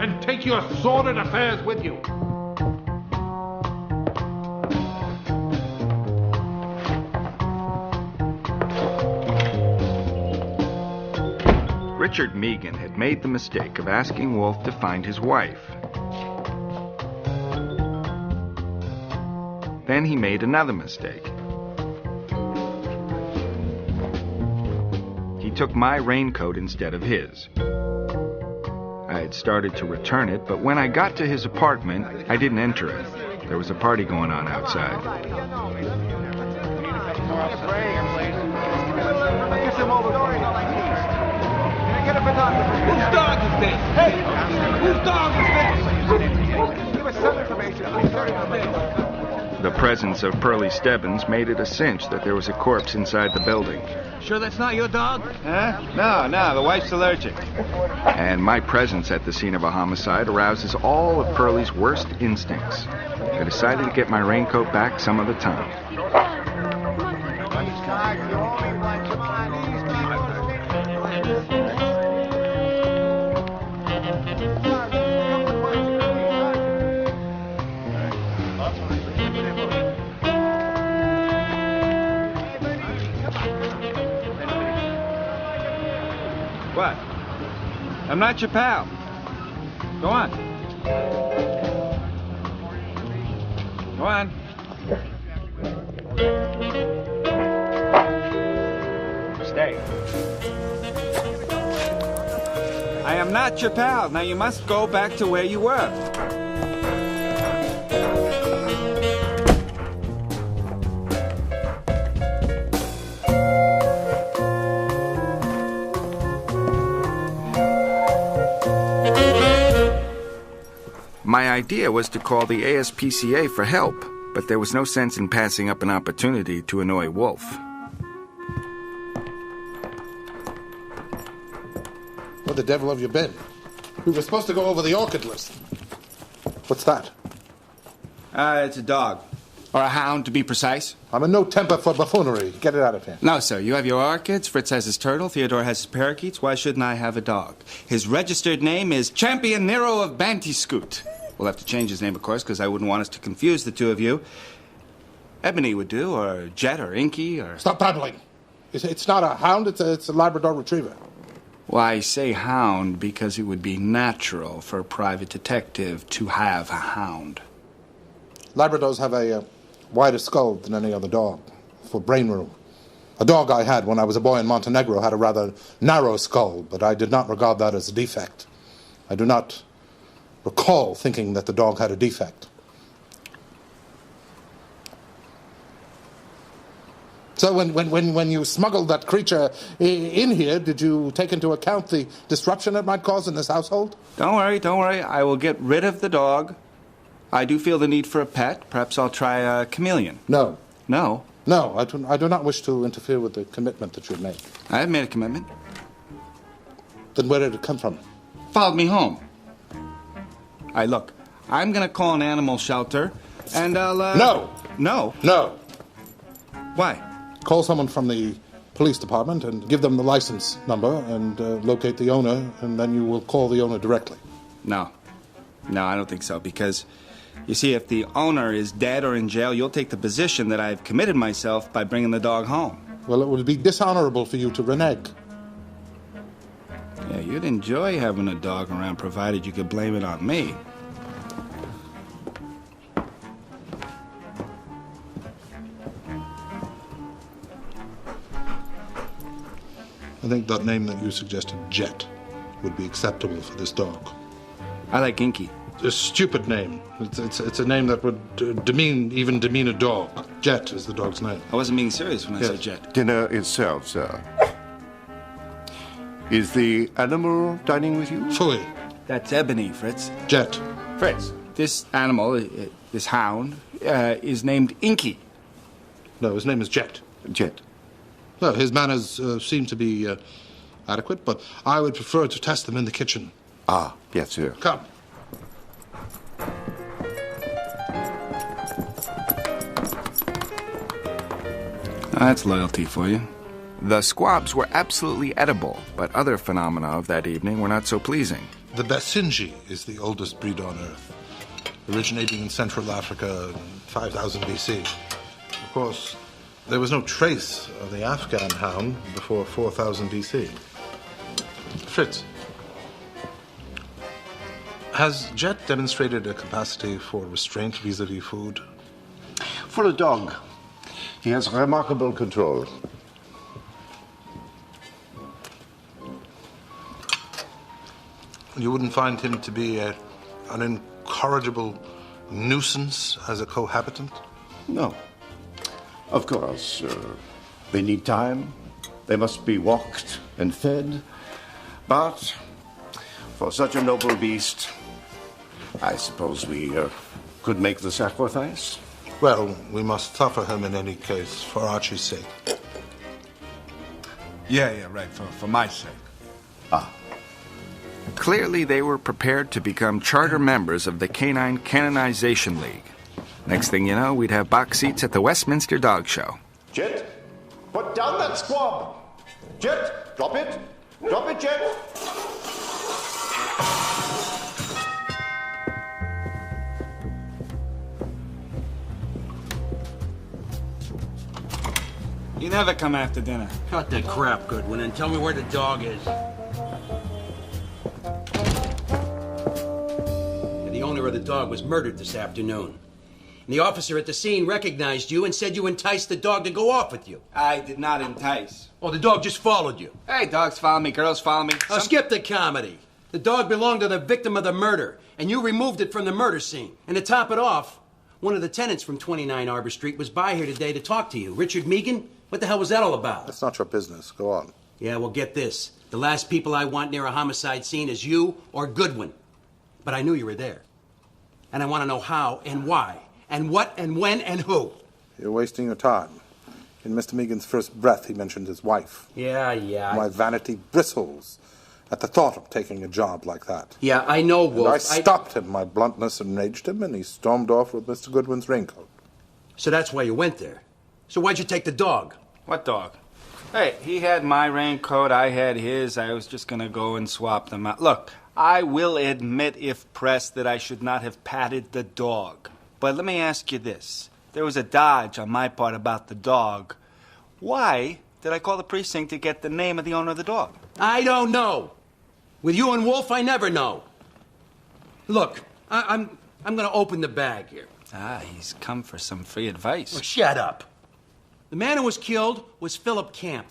and take your sordid affairs with you. Richard Meagan had made the mistake of asking Wolfe to find his wife. Then he made another mistake. He took my raincoat instead of his. I had started to return it, but when I got to his apartment, I didn't enter it. There was a party going on outside. Whose dog is this? Hey! Whose dog is this? Give us some information. The presence of Pearlie Stebbins made it a cinch that there was a corpse inside the building. Sure that's not your dog? Huh? No, the wife's allergic. And my presence at the scene of a homicide arouses all of Pearlie's worst instincts. I decided to get my raincoat back some other time. What? I'm not your pal. Go on. Go on. Stay. I am not your pal. Now you must go back to where you were. My idea was to call the ASPCA for help, but there was no sense in passing up an opportunity to annoy Wolfe. Where the devil have you been? We were supposed to go over the orchid list. What's that? It's a dog. Or a hound, to be precise. I'm in no temper for buffoonery. Get it out of here. No, sir. You have your orchids. Fritz has his turtle. Theodore has his parakeets. Why shouldn't I have a dog? His registered name is Champion Nero of Bantyscoot. We'll have to change his name, of course, because I wouldn't want us to confuse the two of you. Ebony would do, or Jet, or Inky, or... Stop babbling. It's not a hound, it's a Labrador Retriever. Well, I say hound because it would be natural for a private detective to have a hound. Labradors have a wider skull than any other dog, for brain room. A dog I had when I was a boy in Montenegro had a rather narrow skull, but I did not regard that as a defect. I do not recall thinking that the dog had a defect. So when you smuggled that creature in here, did you take into account the disruption it might cause in this household? Don't worry. I will get rid of the dog. I do feel the need for a pet. Perhaps I'll try a chameleon. No. No? No, I do not wish to interfere with the commitment that you've made. I have made a commitment. Then where did it come from? Followed me home. Look, I'm going to call an animal shelter, and I'll, No! No? No. Why? Call someone from the police department and give them the license number and locate the owner, and then you will call the owner directly. No, I don't think so, because, you see, if the owner is dead or in jail, you'll take the position that I've committed myself by bringing the dog home. Well, it would be dishonorable for you to renege. Yeah, you'd enjoy having a dog around, provided you could blame it on me. I think that name that you suggested, Jet, would be acceptable for this dog. I like Inky. It's a stupid name. It's a name that would demean a dog. Jet is the dog's name. I wasn't being serious when I said Jet. Dinner itself, sir. Is the animal dining with you? Phooey. That's Ebony, Fritz. Jet. Fritz, this animal, this hound, is named Inky. No, his name is Jet. Jet. No, his manners seem to be adequate, but I would prefer to test them in the kitchen. Ah, yes, sir. Come. That's loyalty for you. The squabs were absolutely edible, but other phenomena of that evening were not so pleasing. The Basenji is the oldest breed on Earth, originating in Central Africa in 5000 BC. Of course, there was no trace of the Afghan hound before 4000 BC. Fritz, has Jet demonstrated a capacity for restraint vis-a-vis food? For a dog, he has remarkable control. You wouldn't find him to be an incorrigible nuisance as a cohabitant? No. Of course, they need time. They must be walked and fed. But for such a noble beast, I suppose we could make the sacrifice. Well, we must suffer him in any case, for Archie's sake. Yeah, right, for my sake. Clearly, they were prepared to become charter members of the Canine Canonization League. Next thing you know, we'd have box seats at the Westminster Dog Show. Jet, put down that squab. Jet, drop it. Drop it, Jet. You never come after dinner. Cut the crap, Goodwin, and tell me where the dog is. The owner of the dog was murdered this afternoon. And the officer at the scene recognized you and said you enticed the dog to go off with you. I did not entice. Oh, the dog just followed you. Hey, dogs follow me, girls follow me. Oh, skip the comedy. The dog belonged to the victim of the murder, and you removed it from the murder scene. And to top it off, one of the tenants from 29 Arbor Street was by here today to talk to you. Richard Meagan? What the hell was that all about? That's not your business. Go on. Yeah, well, get this. The last people I want near a homicide scene is you or Goodwin. But I knew you were there. And I want to know how and why, and what and when and who. You're wasting your time. In Mr. Meagan's first breath, he mentioned his wife. Yeah. My vanity bristles at the thought of taking a job like that. Yeah, I know, And Wolfe. I stopped him. My bluntness enraged him, and he stormed off with Mr. Goodwin's raincoat. So that's why you went there. So why'd you take the dog? What dog? Hey, he had my raincoat, I had his. I was just gonna go and swap them out. Look, I will admit, if pressed, that I should not have patted the dog. But let me ask you this. There was a dodge on my part about the dog. Why did I call the precinct to get the name of the owner of the dog? I don't know. With you and Wolfe, I never know. Look, I'm gonna open the bag here. He's come for some free advice. Well, shut up. The man who was killed was Philip Camp.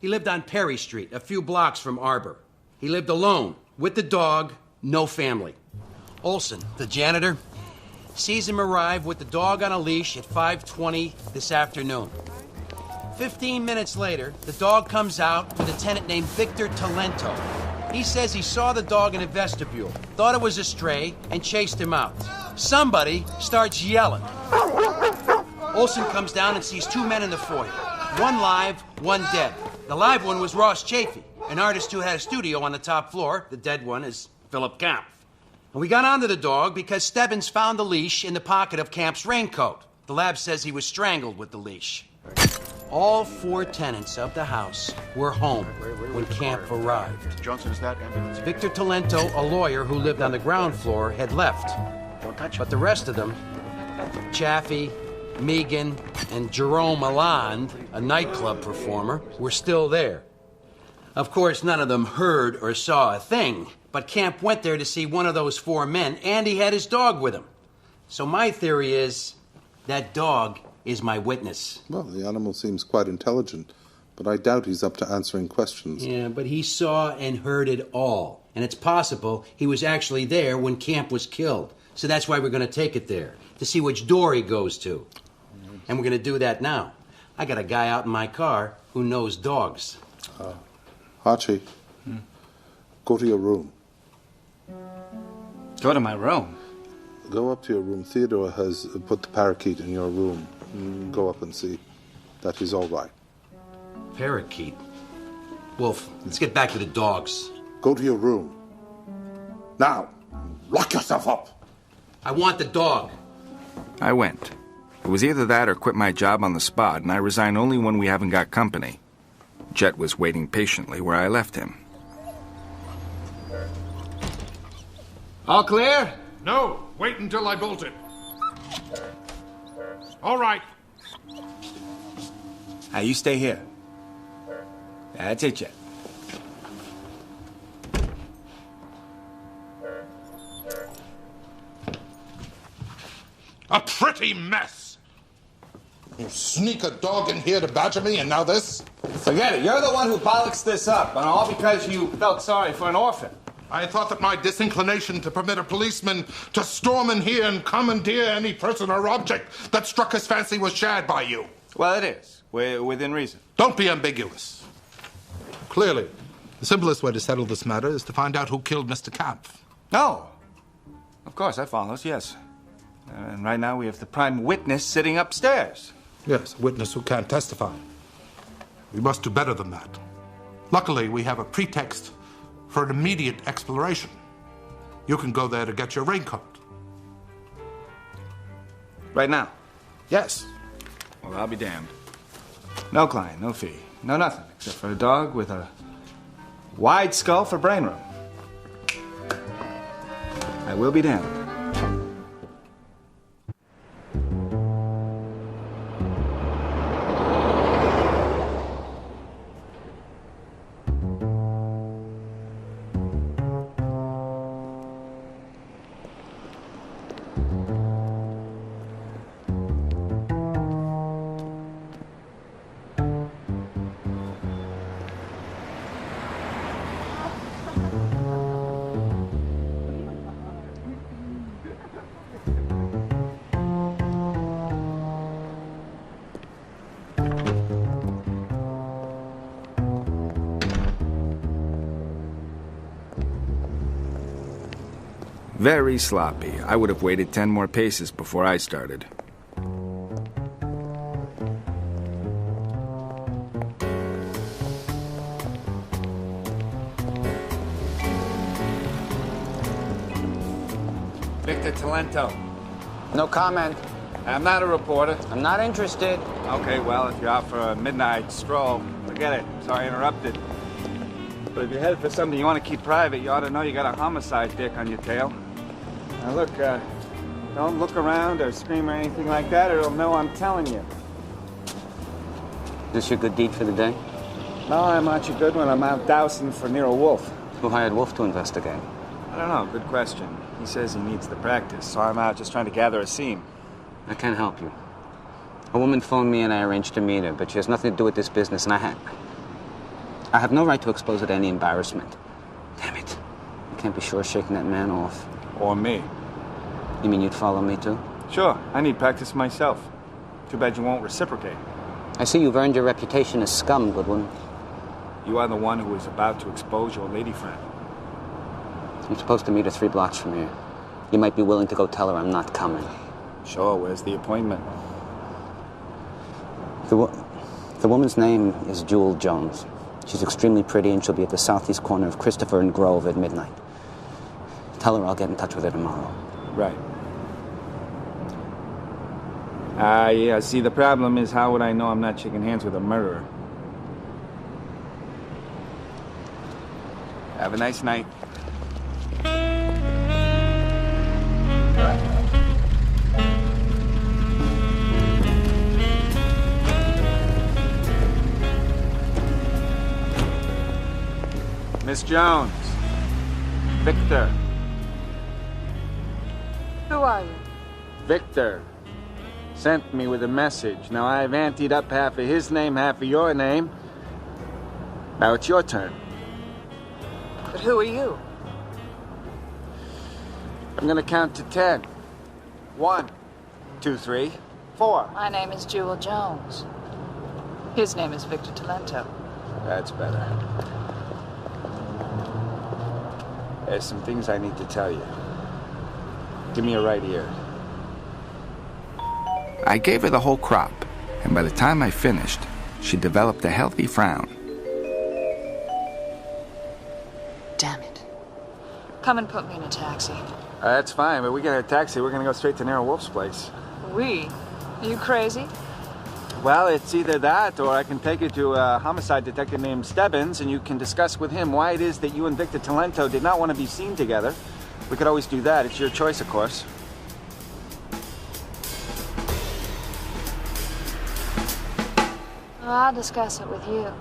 He lived on Perry Street, a few blocks from Arbor. He lived alone, with the dog, no family. Olson, the janitor, sees him arrive with the dog on a leash at 5:20 this afternoon. 15 minutes later, the dog comes out with a tenant named Victor Talento. He says he saw the dog in a vestibule, thought it was a stray, and chased him out. Somebody starts yelling. Olson comes down and sees two men in the foyer. One live, one dead. The live one was Ross Chafee, an artist who had a studio on the top floor. The dead one is Philip Camp. And we got onto the dog because Stebbins found the leash in the pocket of Camp's raincoat. The lab says he was strangled with the leash. All four tenants of the house were home when Camp arrived. Johnson, is that ambulance? Victor Talento, a lawyer who lived on the ground floor, had left. Don't touch But the rest of them, Chaffee, Meagan, and Jerome Alland, a nightclub performer, were still there. Of course, none of them heard or saw a thing, but Camp went there to see one of those four men, and he had his dog with him. So my theory is that dog is my witness. Well, the animal seems quite intelligent, but I doubt he's up to answering questions. Yeah, but he saw and heard it all. And it's possible he was actually there when Camp was killed. So that's why we're going to take it there, to see which door he goes to. And we're going to do that now. I got a guy out in my car who knows dogs. Archie, go to your room. Go to my room. Go up to your room. Theodore has put the parakeet in your room. Go up and see that he's all right. Parakeet. Wolfe, let's get back to the dogs. Go to your room. Now, lock yourself up. I want the dog. I went. It was either that or quit my job on the spot, and I resign only when we haven't got company. Jet was waiting patiently where I left him. All clear? No, wait until I bolt it. All right. Now, you stay here. That's it, Jet. A pretty mess. You sneak a dog in here to badger me, and now this? Forget it. You're the one who bollocks this up, and all because you felt sorry for an orphan. I thought that my disinclination to permit a policeman to storm in here and commandeer any person or object that struck his fancy was shared by you. Well, it is. We're within reason. Don't be ambiguous. Clearly, the simplest way to settle this matter is to find out who killed Mr. Kampf. No. Of course, that follows, yes. And right now we have the prime witness sitting upstairs. Yes, a witness who can't testify. We must do better than that. Luckily, we have a pretext for an immediate exploration. You can go there to get your raincoat. Right now? Yes. Well, I'll be damned. No client, no fee, no nothing, except for a dog with a wide skull for brain room. I will be damned. Very sloppy. I would have waited 10 more paces before I started. Victor Talento. No comment. I'm not a reporter. I'm not interested. Okay, well, if you're out for a midnight stroll, forget it. Sorry I interrupted. But if you're headed for something you want to keep private, you ought to know you got a homicide dick on your tail. Now look, don't look around or scream or anything like that, or it'll know I'm telling you. This your good deed for the day? No, I'm not your good one. I'm out dousing for Nero Wolfe. Who hired Wolfe to investigate? I don't know. Good question. He says he needs the practice, so I'm out just trying to gather a seam. I can't help you. A woman phoned me and I arranged to meet her, but she has nothing to do with this business, and I have no right to expose her to any embarrassment. Damn it. I can't be sure shaking that man off. Or me. You mean you'd follow me, too? Sure. I need practice myself. Too bad you won't reciprocate. I see you've earned your reputation as scum, Goodwin. You are the one who is about to expose your lady friend. I'm supposed to meet her 3 blocks from here. You might be willing to go tell her I'm not coming. Sure, where's the appointment? The woman's name is Jewel Jones. She's extremely pretty, and she'll be at the southeast corner of Christopher and Grove at midnight. Tell her I'll get in touch with her tomorrow. Right. Yeah, see, the problem is, how would I know I'm not shaking hands with a murderer? Have a nice night. Miss Jones. Victor. Who are you? Victor. Sent me with a message. Now, I've anteed up half of his name, half of your name. Now it's your turn. But who are you? I'm gonna count to 10. 1, 2, 3, 4. My name is Jewel Jones. His name is Victor Talento. That's better. There's some things I need to tell you. Give me your right ear. I gave her the whole crop, and by the time I finished, she developed a healthy frown. Damn it. Come and put me in a taxi. That's fine, but we get a taxi. We're gonna go straight to Nero Wolfe's place. We? Are you crazy? Well, it's either that, or I can take you to a homicide detective named Stebbins, and you can discuss with him why it is that you and Victor Talento did not want to be seen together. We could always do that. It's your choice, of course. Well, I'll discuss it with you.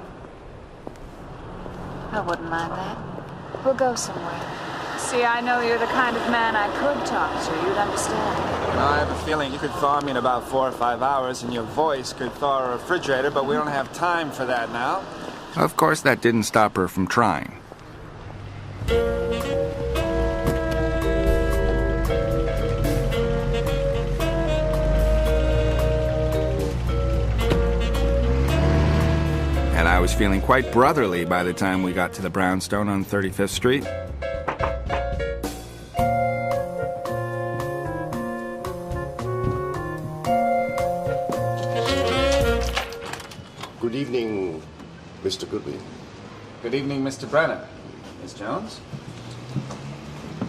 I wouldn't mind that. We'll go somewhere. See, I know you're the kind of man I could talk to. You'd understand. I have a feeling you could thaw me in about 4 or 5 hours, and your voice could thaw a refrigerator, but we don't have time for that now. Of course, that didn't stop her from trying. And I was feeling quite brotherly by the time we got to the brownstone on 35th Street. Good evening, Mr. Goodwin. Good evening, Mr. Brenner. Miss Jones?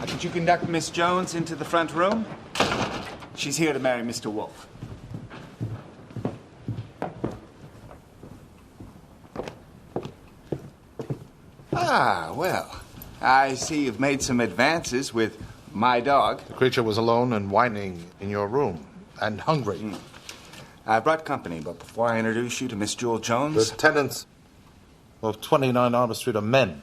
Could you conduct Miss Jones into the front room? She's here to marry Mr. Wolfe. Ah, well, I see you've made some advances with my dog. The creature was alone and whining in your room, and hungry. I brought company, but before I introduce you to Miss Jewel Jones... The tenants of 29 Arbor Street are men.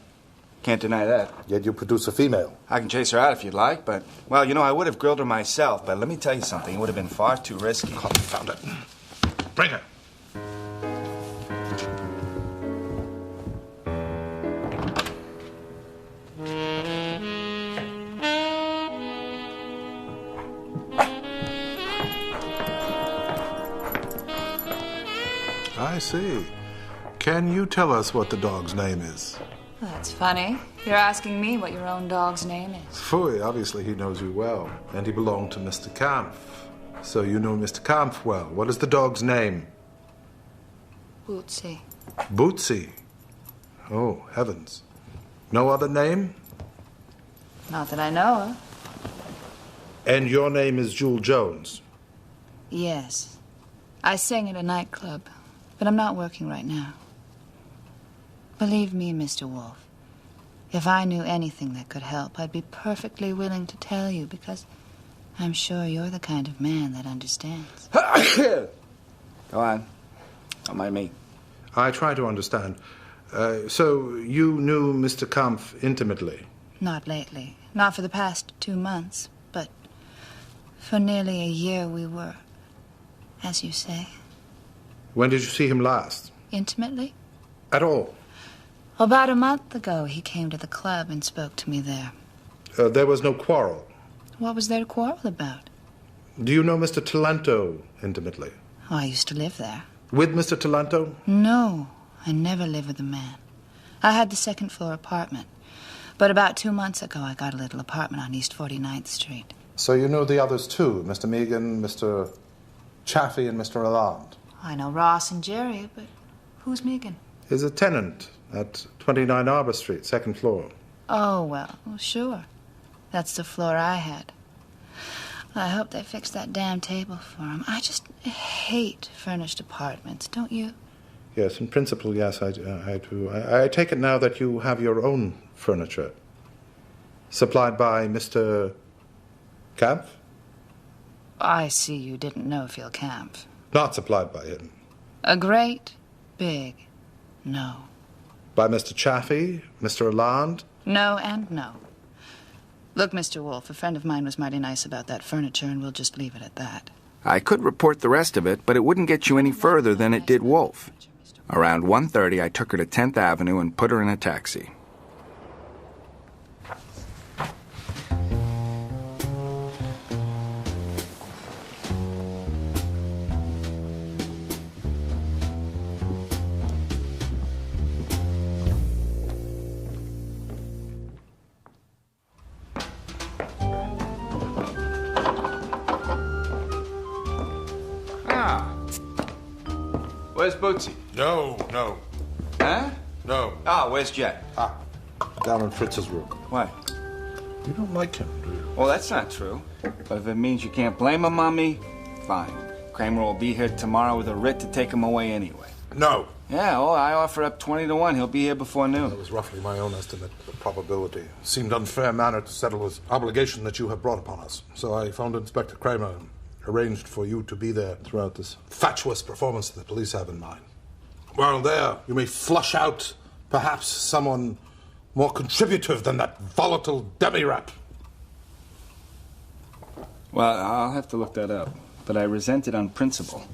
Can't deny that. Yet you produce a female. I can chase her out if you'd like, but... Well, you know, I would have grilled her myself, but let me tell you something. It would have been far too risky. Confound it. Bring her. I see. Can you tell us what the dog's name is? That's funny. You're asking me what your own dog's name is. Phooey, obviously he knows you well, and he belonged to Mr. Kampf. So you know Mr. Kampf well. What is the dog's name? Bootsy. Bootsy? Oh, heavens. No other name? Not that I know of. And your name is Jewel Jones? Yes. I sing at a nightclub, but I'm not working right now. Believe me, Mr. Wolfe, if I knew anything that could help, I'd be perfectly willing to tell you, because I'm sure you're the kind of man that understands. Go on. Don't mind me. I try to understand. So you knew Mr. Kampf intimately? Not lately. Not for the past 2 months, but for nearly a year we were, as you say. When did you see him last? Intimately? At all? About a month ago, he came to the club and spoke to me there. There was no quarrel? What was there to quarrel about? Do you know Mr. Talento intimately? Oh, I used to live there. With Mr. Talento? No, I never lived with the man. I had the second-floor apartment. But about 2 months ago, I got a little apartment on East 49th Street. So you know the others too? Mr. Megan, Mr. Chaffee, and Mr. Alland? I know Ross and Jerry, but who's Megan? He's a tenant at 29 Arbor Street, second floor. Oh, well, sure. That's the floor I had. I hope they fix that damn table for him. I just hate furnished apartments, don't you? Yes, in principle, yes, I do. I take it now that you have your own furniture. Supplied by Mr. Kampf? I see you didn't know Phil Kampf. Not supplied by him. A great big no. By Mr. Chaffee, Mr. Alland? No and no. Look, Mr. Wolfe, a friend of mine was mighty nice about that furniture, and we'll just leave it at that. I could report the rest of it, but it wouldn't get you any further than it did Wolfe. Around 1:30, I took her to 10th Avenue and put her in a taxi. Where's Bootsy? No. Huh? No. Ah, where's Jet? Down in Fritz's room. Why? You don't like him, do you? Well, that's not true. But if it means you can't blame him on me, fine. Kramer will be here tomorrow with a writ to take him away anyway. No. Yeah, well, I offer up 20 to 1. He'll be here before noon. That was roughly my own estimate of the probability. It seemed unfair manner to settle this obligation that you have brought upon us. So I phoned Inspector Kramer and arranged for you to be there throughout this fatuous performance that the police have in mind. While there, you may flush out, perhaps, someone more contributive than that volatile demi-rep. Well, I'll have to look that up. But I resent it on principle.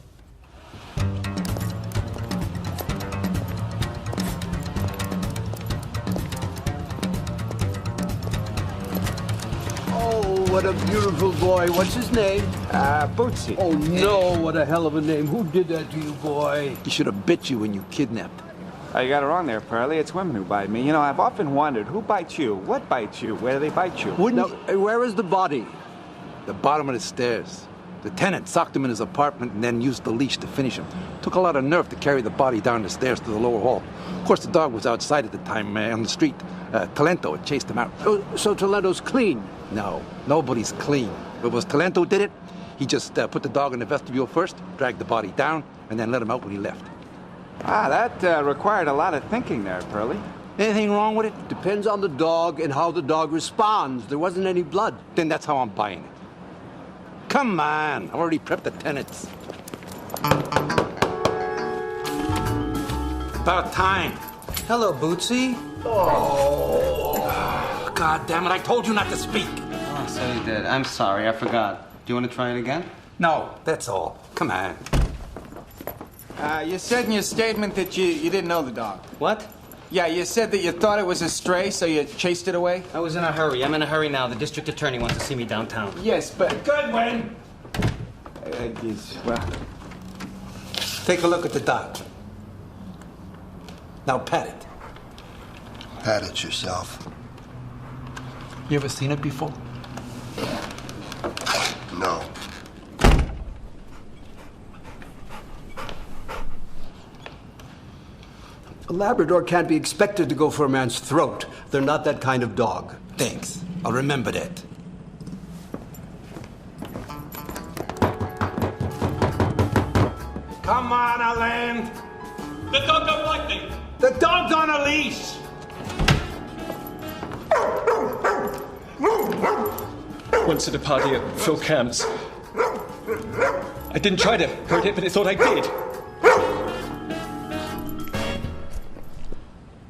What a beautiful boy. What's his name? Bootsy. Oh, no, what a hell of a name. Who did that to you, boy? He should have bit you when you kidnapped him. Oh, you got it wrong there, Pearlie. It's women who bite me. You know, I've often wondered, who bites you? What bites you? Where do they bite you? Where is the body? The bottom of the stairs. The tenant socked him in his apartment and then used the leash to finish him. Took a lot of nerve to carry the body down the stairs to the lower hall. Of course, the dog was outside at the time, on the street. Talento had chased him out. Oh, so Talento's clean? No, nobody's clean. If it was Talento did it, he just put the dog in the vestibule first, dragged the body down, and then let him out when he left. That required a lot of thinking there, Pearlie. Anything wrong with it? Depends on the dog and how the dog responds. There wasn't any blood. Then that's how I'm buying it. Come on, I already prepped the tenants. About time. Hello, Bootsy. Oh, God damn it, I told you not to speak. Oh, so you did. I'm sorry, I forgot. Do you want to try it again? No, that's all. Come on. You said in your statement that you didn't know the dog. What? Yeah, you said that you thought it was a stray, so you chased it away? I was in a hurry. I'm in a hurry now. The district attorney wants to see me downtown. Yes, but... Goodwin! Well... Take a look at the dog. Now pat it. Pat it yourself. You ever seen it before? No. A Labrador can't be expected to go for a man's throat. They're not that kind of dog. Thanks. I'll remember that. Come on, Alain. The dog don't like me. The dog's on a leash. Once at a party at Phil Camp's. I didn't try to hurt it, but it thought I did.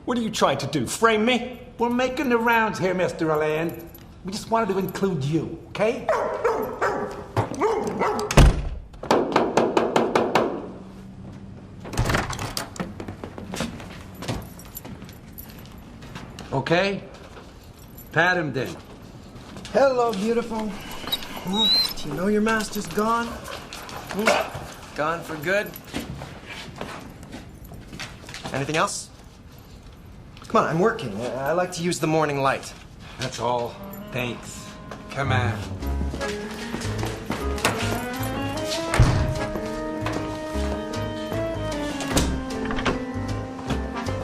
What are you trying to do, frame me? We're making the rounds here, Mr. Alain. We just wanted to include you, okay? Okay? Pat him then. Hello, beautiful. Do you know your master's gone? Gone for good? Anything else? Come on, I'm working. I like to use the morning light. That's all. Thanks. Come on.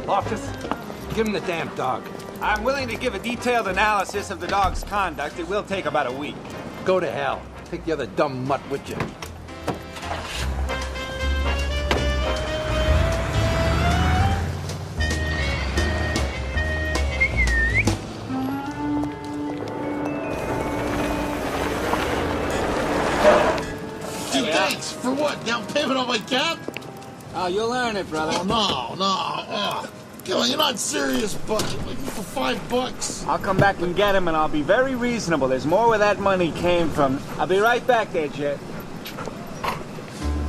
Loftus, give him the damn dog. I'm willing to give a detailed analysis of the dog's conduct. It will take about a week. Go to hell. Take the other dumb mutt with you. Dude, thanks. For what? Down payment on my cab? Oh, you'll earn it, brother. Oh, no. Oh. Come on, you're not serious, but for $5. I'll come back and get him, and I'll be very reasonable. There's more where that money came from. I'll be right back there, Jet.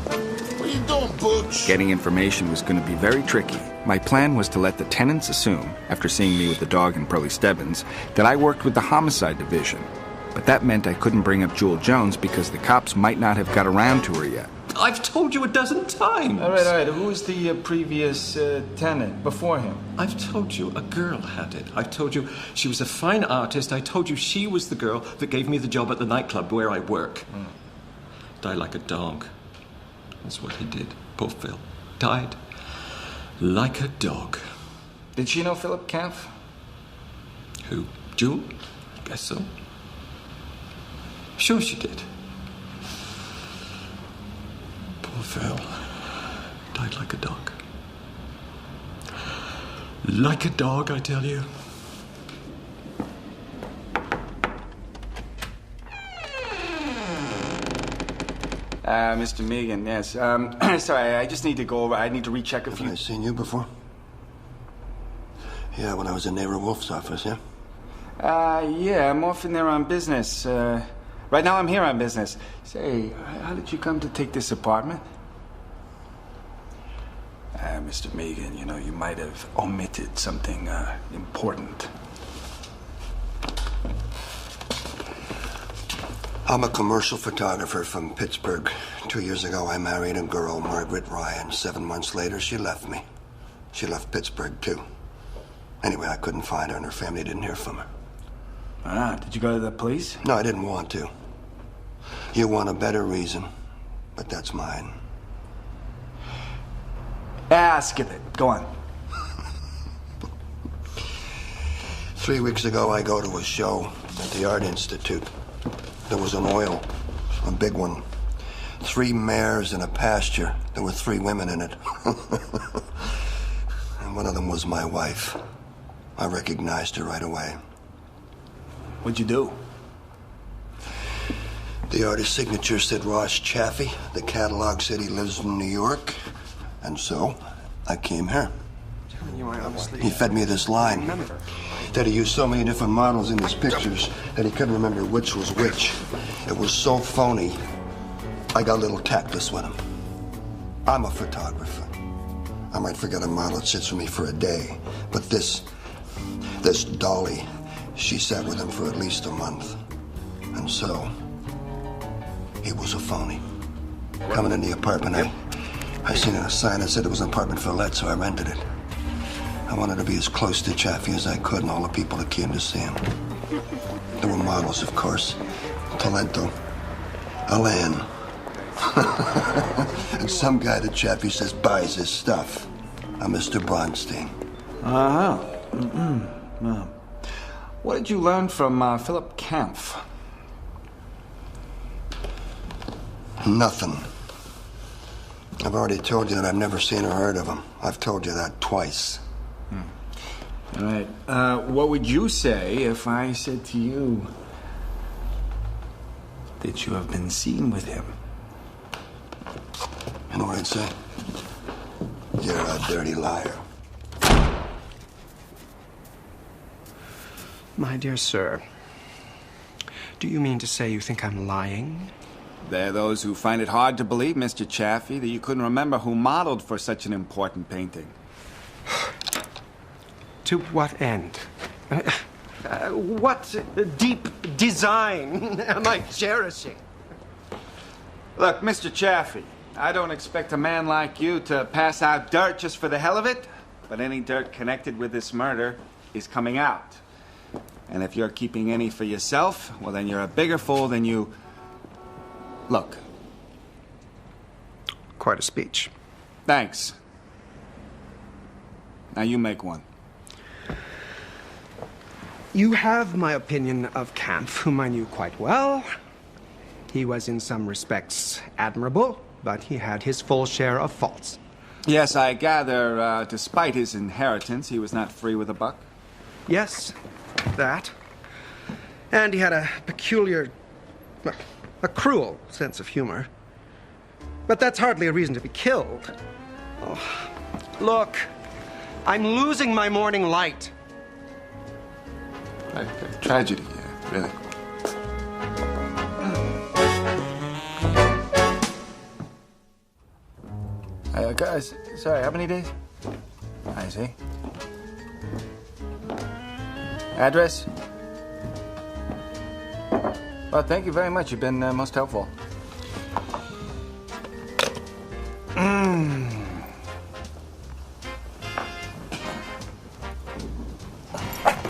What are you doing, Booch? Getting information was going to be very tricky. My plan was to let the tenants assume, after seeing me with the dog and Pearlie Stebbins, that I worked with the homicide division. But that meant I couldn't bring up Jewel Jones because the cops might not have got around to her yet. I've told you a dozen times. All right. Who was the previous tenant before him? I've told you a girl had it. I've told you she was a fine artist. I told you she was the girl that gave me the job at the nightclub where I work. Died like a dog. That's what he did. Poor Phil. Died like a dog. Did she know Philip Kampf? Who? Jewel? Guess so. Sure she did. Poor Phil. Died like a dog. Like a dog, I tell you. Mr. Megan, yes. Sorry, I just need to go over. I need to recheck a few. Have I seen you before? Yeah, when I was in Nero Wolfe's office, yeah? Yeah, I'm often there on business. Right now I'm here on business. Say, how did you come to take this apartment? Mr. Megan, you know, you might have omitted something important. I'm a commercial photographer from Pittsburgh. 2 years ago, I married a girl, Margaret Ryan. 7 months later, she left me. She left Pittsburgh, too. Anyway, I couldn't find her, and her family didn't hear from her. Did you go to the police? No, I didn't want to. You want a better reason, but that's mine. Skip it. Go on. 3 weeks ago, I go to a show at the Art Institute. There was an oil, a big one. 3 mares in a pasture. There were 3 women in it. And one of them was my wife. I recognized her right away. What'd you do? The artist's signature said Ross Chaffee. The catalog said he lives in New York. And so, I came here. He fed me this line. That he used so many different models in his pictures that he couldn't remember which was which. It was so phony, I got a little tactless with him. I'm a photographer. I might forget a model that sits with me for a day, but this Dolly, she sat with him for at least a month. And so, he was a phony. Coming in the apartment, I seen a sign that said it was an apartment for let, so I rented it. I wanted to be as close to Chaffee as I could and all the people that came to see him. There were models, of course. Talento. Alain. And some guy that Chaffee says buys his stuff. A Mr. Bronstein. Uh-huh. What did you learn from Philip Kampf? Nothing. I've already told you that I've never seen or heard of him. I've told you that twice. All right. What would you say if I said to you that you have been seen with him? You know what I'd say? You're a dirty liar. My dear sir, do you mean to say you think I'm lying? There are those who find it hard to believe, Mr. Chaffee, that you couldn't remember who modeled for such an important painting. To what end? What deep design am I cherishing? Look, Mr. Chaffee, I don't expect a man like you to pass out dirt just for the hell of it, but any dirt connected with this murder is coming out. And if you're keeping any for yourself, well, then you're a bigger fool than you... Look. Quite a speech. Thanks. Now you make one. You have my opinion of Kampf, whom I knew quite well. He was in some respects admirable, but he had his full share of faults. Yes, I gather, despite his inheritance, he was not free with a buck. Yes, that. And he had a peculiar, well, a cruel sense of humor. But that's hardly a reason to be killed. Oh, look, I'm losing my morning light. A tragedy, yeah, really. Guys, sorry, how many days? I see. Address? Well, thank you very much. You've been most helpful.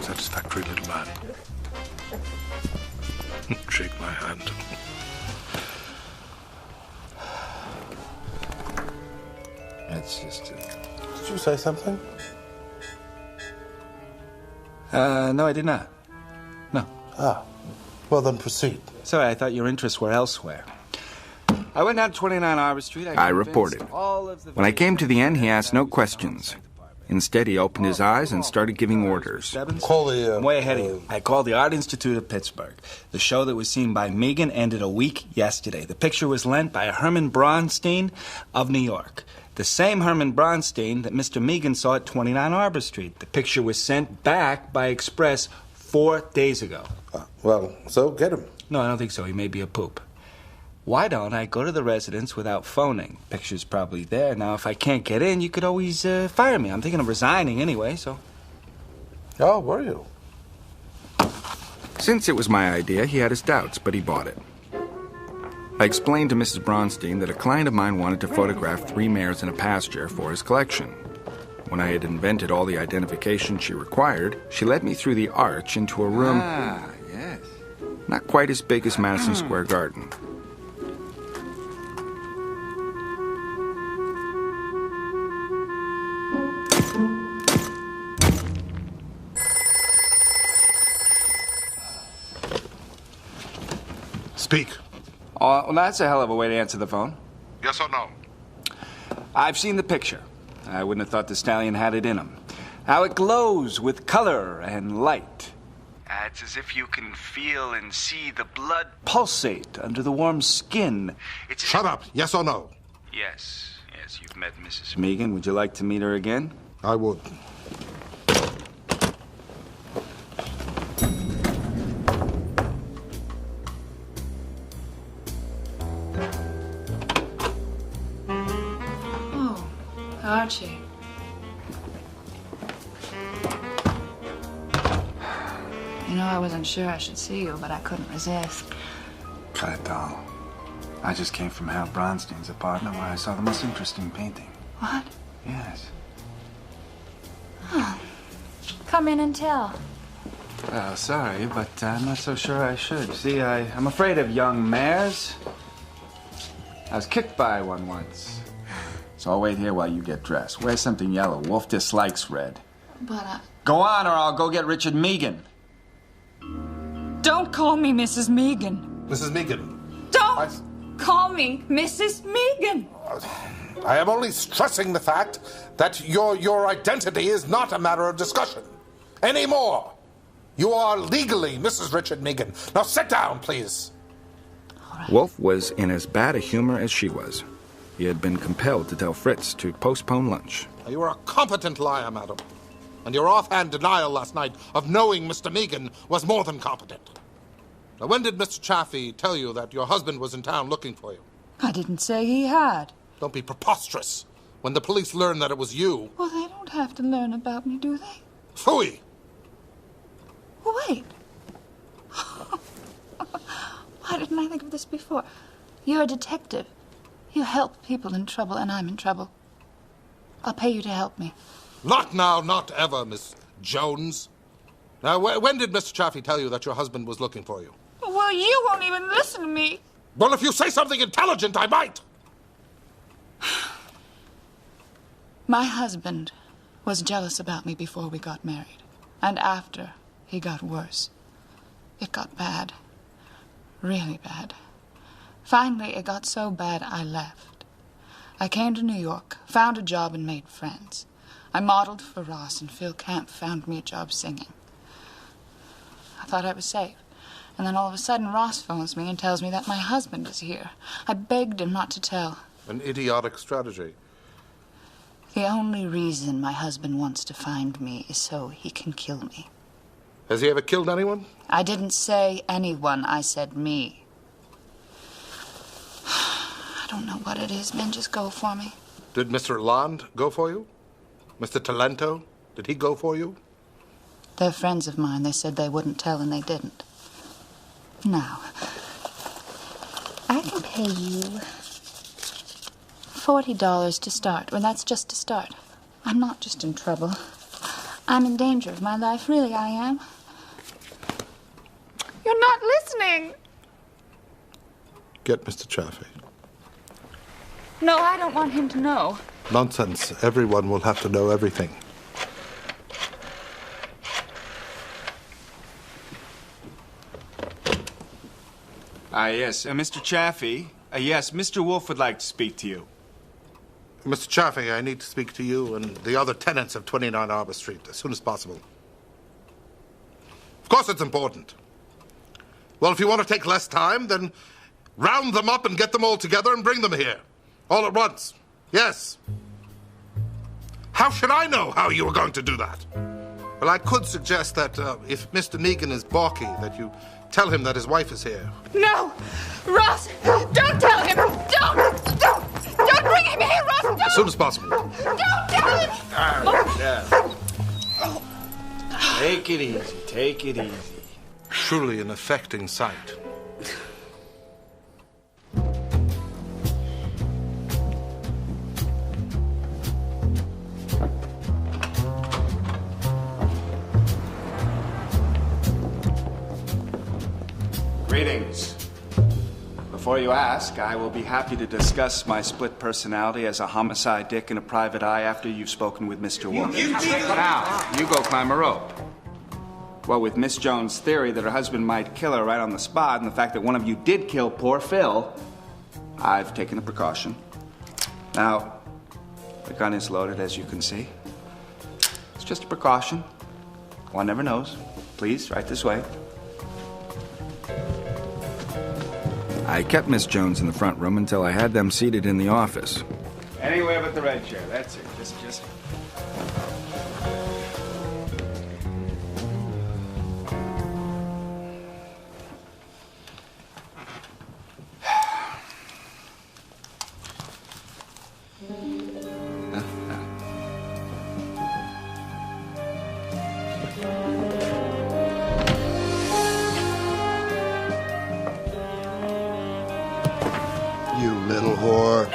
Satisfactory little man. Shake my hand. It's just... Did you say something? No, I did not. No. Ah. Well, then proceed. Sorry, I thought your interests were elsewhere. I went down to 29 Arbor Street. I reported. When I came to the end, he asked no questions. Instead, he opened his eyes and started giving orders. Call the... I'm way ahead of you. I called the Art Institute of Pittsburgh. The show that was seen by Megan ended a week yesterday. The picture was lent by Herman Bronstein of New York. The same Herman Bronstein that Mr. Megan saw at 29 Arbor Street. The picture was sent back by Express 4 days ago. Well, so get him. No, I don't think so. He may be a poop. Why don't I go to the residence without phoning? Picture's probably there. Now, if I can't get in, you could always fire me. I'm thinking of resigning anyway, so... Oh, were you? Since it was my idea, he had his doubts, but he bought it. I explained to Mrs. Bronstein that a client of mine wanted to photograph 3 mares in a pasture for his collection. When I had invented all the identification she required, she led me through the arch into a room... Ah, yes. Not quite as big as Madison Square Garden. Speak. Well, that's a hell of a way to answer the phone. Yes or no? I've seen the picture. I wouldn't have thought the stallion had it in him. How it glows with color and light. It's as if you can feel and see the blood pulsate under the warm skin. Shut up. Yes or no? Yes. Yes, you've met Mrs. Megan. Would you like to meet her again? I would. Archie. You know, I wasn't sure I should see you, but I couldn't resist. Cut it, doll. I just came from Hal Bronstein's apartment where I saw the most interesting painting. What? Yes. Oh. Come in and tell. Sorry, but I'm not so sure I should. See, I'm afraid of young mares. I was kicked by one once. So I'll wait here while you get dressed. Wear something yellow. Wolfe dislikes red. But Go on, or I'll go get Richard Megan. Don't call me Mrs. Megan. Mrs. Megan. Don't call me Mrs. Megan. I am only stressing the fact that your identity is not a matter of discussion. Anymore. You are legally Mrs. Richard Megan. Now sit down, please. Wolfe was in as bad a humor as she was. He had been compelled to tell Fritz to postpone lunch. You are a competent liar, madam. And your offhand denial last night of knowing Mr. Megan was more than competent. Now, when did Mr. Chaffee tell you that your husband was in town looking for you? I didn't say he had. Don't be preposterous. When the police learn that it was you... Well, they don't have to learn about me, do they? Phooey! Well, wait. Why didn't I think of this before? You're a detective. You help people in trouble, and I'm in trouble. I'll pay you to help me. Not now, not ever, Miss Jones. Now, when did Mr. Chaffee tell you that your husband was looking for you? Well, you won't even listen to me. Well, if you say something intelligent, I might. My husband was jealous about me before we got married. And after, he got worse. It got bad. Really bad. Finally, it got so bad I left. I came to New York, found a job, and made friends. I modeled for Ross, and Phil Camp found me a job singing. I thought I was safe. And then all of a sudden, Ross phones me and tells me that my husband is here. I begged him not to tell. An idiotic strategy. The only reason my husband wants to find me is so he can kill me. Has he ever killed anyone? I didn't say anyone, I said me. I don't know what it is. Men just go for me. Did Mr. Land go for you? Mr. Talento, did he go for you? They're friends of mine. They said they wouldn't tell, and they didn't. Now, I can pay you $40 to start. Well, that's just to start. I'm not just in trouble. I'm in danger of my life. Really, I am. You're not listening. Get Mr. Chaffee. No, I don't want him to know. Nonsense. Everyone will have to know everything. Yes, Mr. Chaffee. Yes, Mr. Wolfe would like to speak to you. Mr. Chaffee, I need to speak to you and the other tenants of 29 Arbor Street as soon as possible. Of course it's important. Well, if you want to take less time, then round them up and get them all together and bring them here. All at once. Yes. How should I know how you were going to do that? Well, I could suggest that if Mr. Meagan is balky, that you tell him that his wife is here. No! Ross! Don't tell him! Don't bring him here, Ross! Don't! As soon as possible. Don't tell him! Take it easy. Take it easy. Truly an affecting sight. Greetings. Before you ask, I will be happy to discuss my split personality as a homicide dick and a private eye after you've spoken with Mr. Wolfe. Now, you go climb a rope. Well, with Miss Jones' theory that her husband might kill her right on the spot, and the fact that one of you did kill poor Phil, I've taken a precaution. Now, the gun is loaded, as you can see. It's just a precaution. One never knows. Please, right this way. I kept Miss Jones in the front room until I had them seated in the office. Anywhere but the red chair. That's it. Just. You little whore.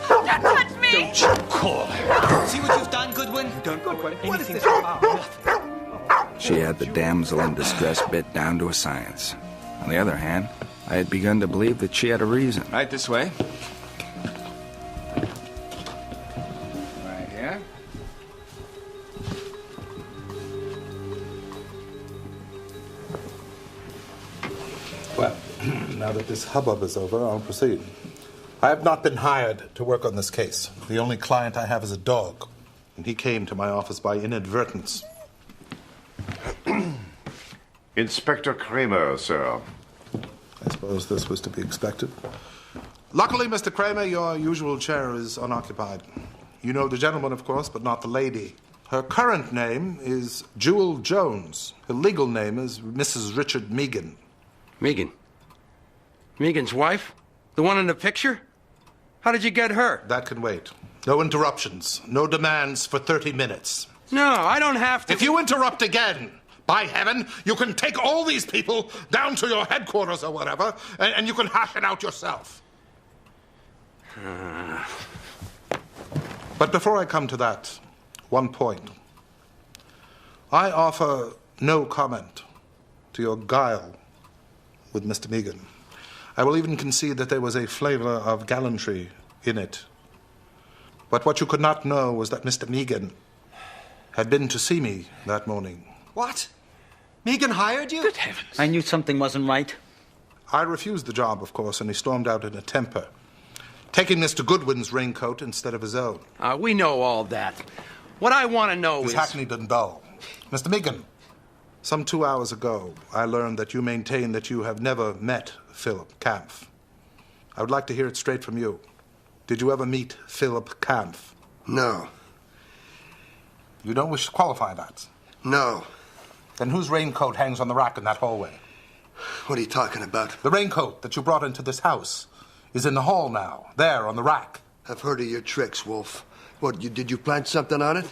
Don't touch me! Don't you call her. See what you've done, Goodwin? You've done good. What is this about? Nothing. She had the damsel in distress bit down to a science. On the other hand, I had begun to believe that she had a reason. Right this way. Right here. Well, now that this hubbub is over, I'll proceed. I have not been hired to work on this case. The only client I have is a dog, and he came to my office by inadvertence. Inspector Kramer, sir. I suppose this was to be expected. Luckily, Mr. Kramer, your usual chair is unoccupied. You know the gentleman, of course, but not the lady. Her current name is Jewel Jones. Her legal name is Mrs. Richard Meagan. Meagan? Meagan's wife? The one in the picture? How did you get her? That can wait. No interruptions. No demands for 30 minutes. No, I don't have to. If you interrupt again, by heaven, you can take all these people down to your headquarters or whatever, and you can hash it out yourself. But before I come to that, one point. I offer no comment to your guile with Mr. Meagan. I will even concede that there was a flavor of gallantry in it. But what you could not know was that Mr. Meagan had been to see me that morning. What? Meagan hired you? Good heavens. I knew something wasn't right. I refused the job, of course, and he stormed out in a temper, taking Mr. Goodwin's raincoat instead of his own. We know all that. What I want to know is hackneyed and dull. Mr. Meagan, some 2 hours ago, I learned that you maintain that you have never met Philip Kampf. I would like to hear it straight from you. Did you ever meet Philip Kampf? No. You don't wish to qualify that? No. Then whose raincoat hangs on the rack in that hallway? What are you talking about? The raincoat that you brought into this house is in the hall now, there on the rack. I've heard of your tricks, Wolfe. What, did you plant something on it?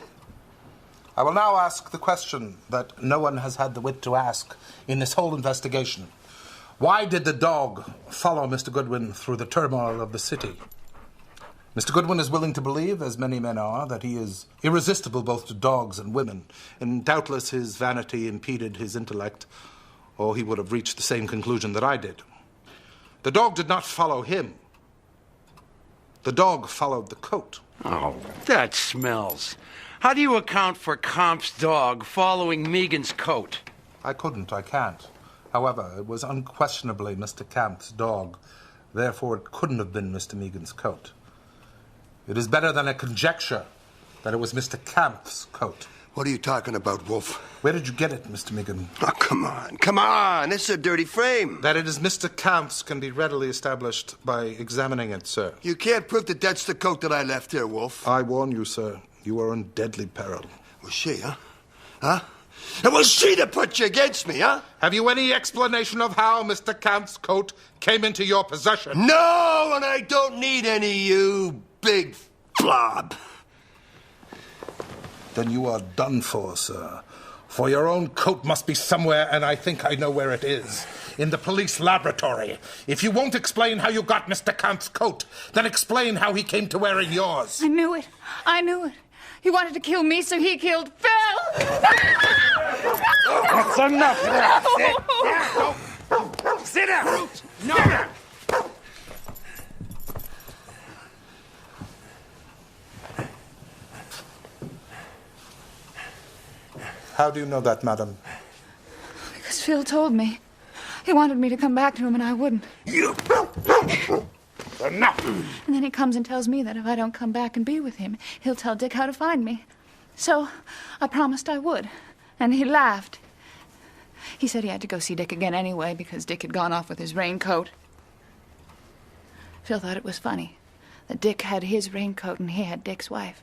I will now ask the question that no one has had the wit to ask in this whole investigation. Why did the dog follow Mr. Goodwin through the turmoil of the city? Mr. Goodwin is willing to believe, as many men are, that he is irresistible both to dogs and women, and doubtless his vanity impeded his intellect, or he would have reached the same conclusion that I did. The dog did not follow him. The dog followed the coat. Oh, that smells. How do you account for Kampf's dog following Meagan's coat? I can't. However, it was unquestionably Mr. Kampf's dog. Therefore, it couldn't have been Mr. Meagan's coat. It is better than a conjecture that it was Mr. Camp's coat. What are you talking about, Wolfe? Where did you get it, Mr. Megan? Oh, come on. Come on. This is a dirty frame. That it is Mr. Camp's can be readily established by examining it, sir. You can't prove that that's the coat that I left here, Wolfe. I warn you, sir. You are in deadly peril. Was she, huh? Huh? It was she that put you against me, huh? Have you any explanation of how Mr. Camp's coat came into your possession? No, and I don't need any, you big blob. Then you are done for, sir. For your own coat must be somewhere, and I think I know where it is. In the police laboratory. If you won't explain how you got Mr. Camp's coat, then explain how he came to wearing yours. I knew it. I knew it. He wanted to kill me, so he killed Phil. That's enough. Sit down. No. Sit down. How do you know that, madam? Because Phil told me. He wanted me to come back to him, and I wouldn't. You. Enough. And then he comes and tells me that if I don't come back and be with him, he'll tell Dick how to find me. So I promised I would, and he laughed. He said he had to go see Dick again anyway because Dick had gone off with his raincoat. Phil thought it was funny that Dick had his raincoat and he had Dick's wife.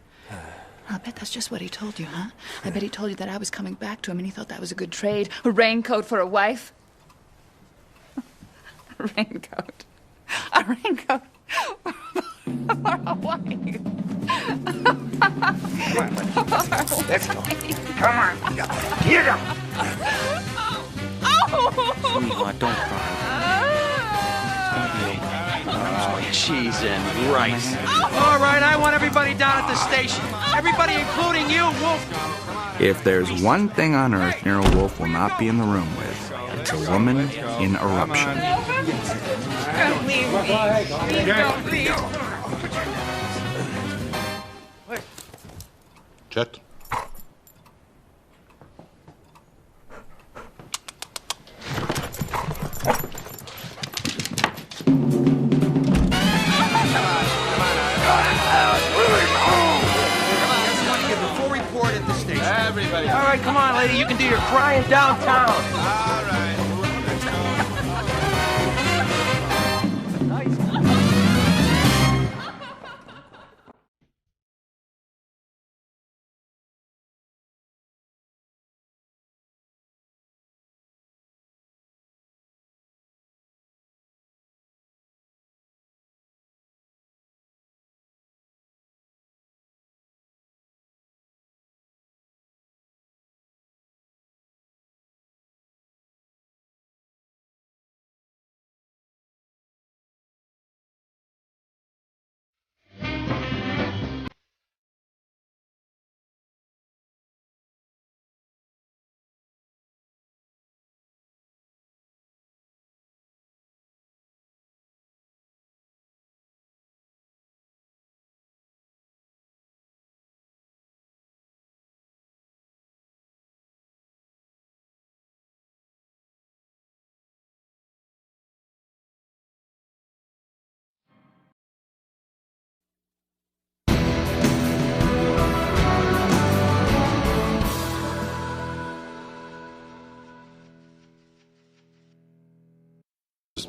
I'll bet that's just what he told you, huh? I bet he told you that I was coming back to him and he thought that was a good trade. A raincoat for a wife. A raincoat. A raincoat for a wife. Let's go. Come on. Get up. Sweetheart, don't cry. Cheese and rice. All right, I want everybody down at the station. Everybody, including you, Wolfe. If there's one thing on earth Nero Wolfe will not be in the room with, it's a woman in eruption. Don't leave me. Please don't leave. Jet? Everybody. All right, come on, lady. You can do your crying downtown. All right.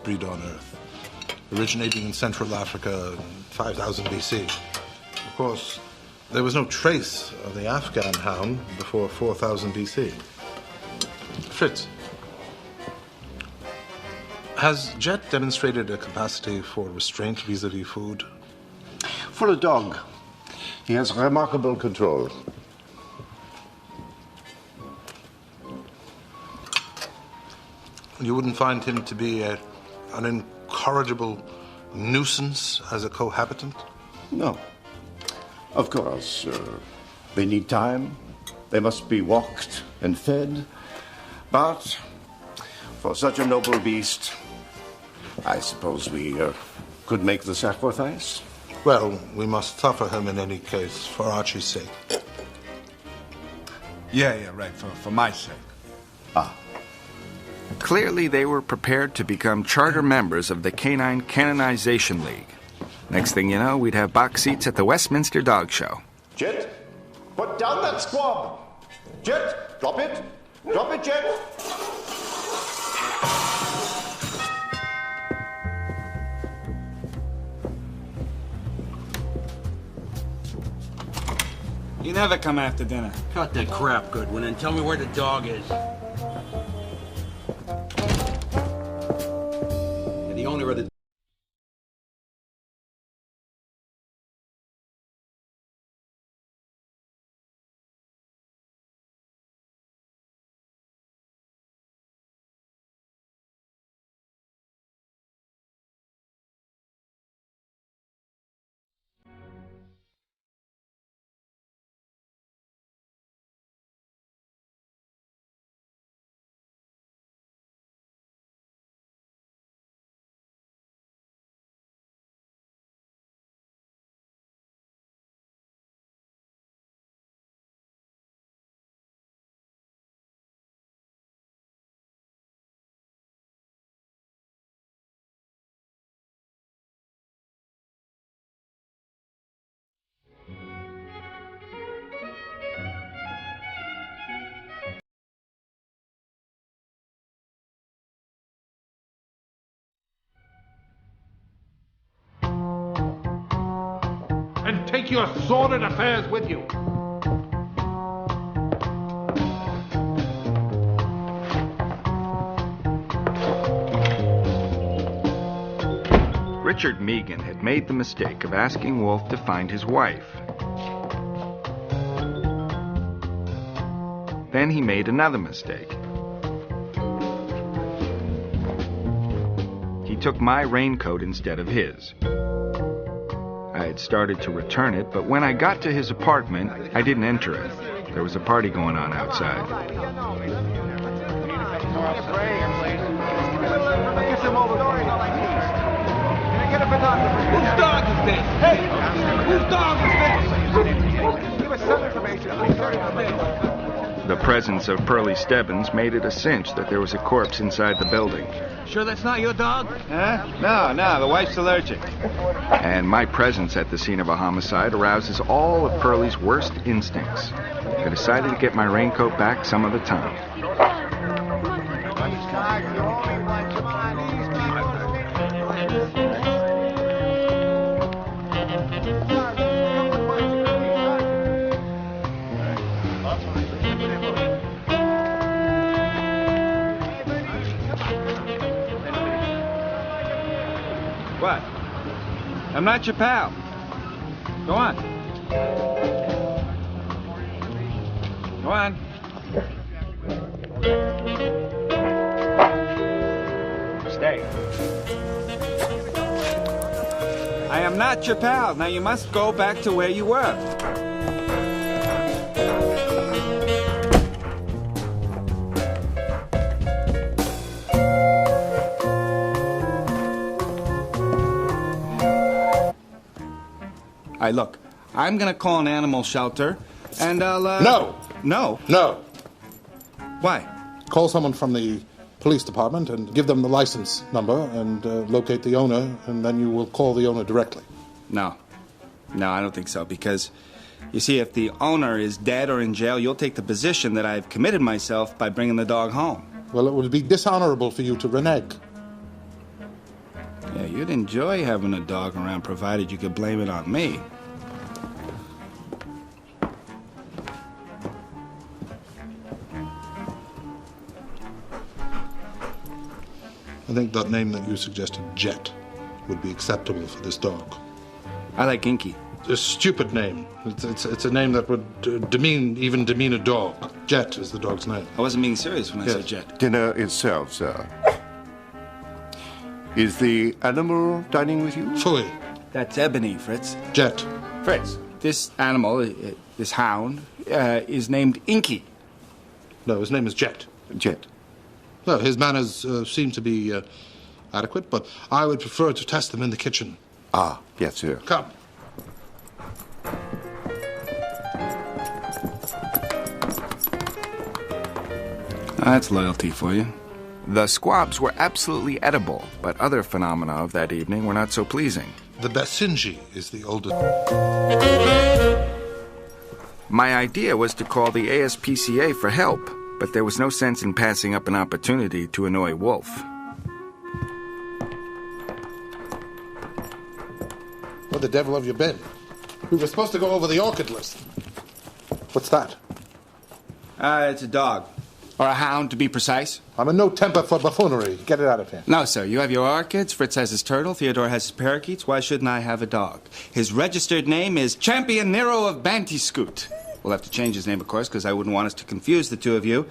Breed on Earth, originating in Central Africa in 5000 BC. Of course, there was no trace of the Afghan hound before 4000 BC. Fritz, has Jet demonstrated a capacity for restraint vis-a-vis food? For a dog, he has remarkable control. You wouldn't find him to be an incorrigible nuisance as a cohabitant? No. Of course, they need time. They must be walked and fed. But for such a noble beast, I suppose we could make the sacrifice. Well, we must suffer him in any case, for Archie's sake. Yeah, right, for my sake. Ah. Clearly, they were prepared to become charter members of the Canine Canonization League. Next thing you know, we'd have box seats at the Westminster Dog Show. Jet, put down that squab. Jet, drop it. Drop it, Jet. You never come after dinner. Cut that crap, Goodwin, and tell me where the dog is. And the owner of the... And take your sordid affairs with you. Richard Meagan had made the mistake of asking Wolfe to find his wife. Then he made another mistake. He took my raincoat instead of his. I had started to return it, but when I got to his apartment, I didn't enter it. There was a party going on outside. Whose dog is this? Hey! Whose dog is this? Give us some information. The presence of Pearlie Stebbins made it a cinch that there was a corpse inside the building. Sure that's not your dog? Huh? No, the wife's allergic. And my presence at the scene of a homicide arouses all of Pearlie's worst instincts. I decided to get my raincoat back some other time. What? I'm not your pal. Go on. Go on. Stay. I am not your pal. Now you must go back to where you were. Look, I'm gonna call an animal shelter, and I'll, No! No? No. Why? Call someone from the police department and give them the license number and locate the owner, and then you will call the owner directly. No, I don't think so, because, you see, if the owner is dead or in jail, you'll take the position that I've committed myself by bringing the dog home. Well, it would be dishonorable for you to renege. Yeah, you'd enjoy having a dog around, provided you could blame it on me. I think that name that you suggested, Jet, would be acceptable for this dog. I like Inky. A stupid name. It's a name that would demean a dog. Jet is the dog's name. I wasn't being serious when I said Jet. Dinner itself, sir. Is the animal dining with you? Phooey. That's Ebony, Fritz. Jet. Fritz, this animal, this hound, is named Inky. No, his name is Jet. Jet. No, his manners seem to be adequate, but I would prefer to test them in the kitchen. Ah, yes, sir. Come. That's loyalty for you. The squabs were absolutely edible, but other phenomena of that evening were not so pleasing. The Basenji is the oldest. My idea was to call the ASPCA for help, but there was no sense in passing up an opportunity to annoy Wolfe. Where the devil have you been? We were supposed to go over the orchid list. What's that? It's a dog. Or a hound, to be precise. I'm in no temper for buffoonery. Get it out of here. No, sir. You have your orchids, Fritz has his turtle, Theodore has his parakeets. Why shouldn't I have a dog? His registered name is Champion Nero of Banty-Scoot. We'll have to change his name, of course, because I wouldn't want us to confuse the two of you.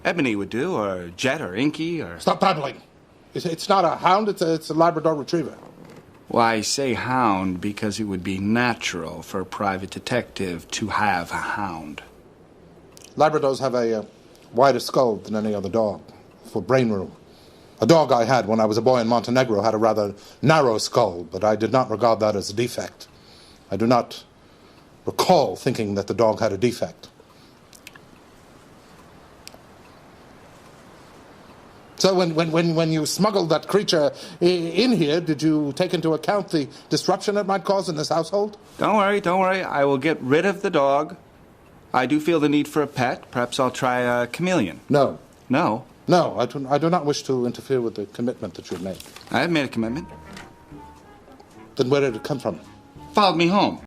Ebony would do, or Jet, or Inky, or... Stop babbling. It's not a hound, it's a Labrador Retriever. Well, I say hound because it would be natural for a private detective to have a hound. Labradors have a wider skull than any other dog, for brain room. A dog I had when I was a boy in Montenegro had a rather narrow skull, but I did not regard that as a defect. I do not recall thinking that the dog had a defect. So when you smuggled that creature in here, did you take into account the disruption it might cause in this household? Don't worry. I will get rid of the dog. I do feel the need for a pet. Perhaps I'll try a chameleon. No. No? No, I do not wish to interfere with the commitment that you've made. I have made a commitment. Then where did it come from? Followed me home.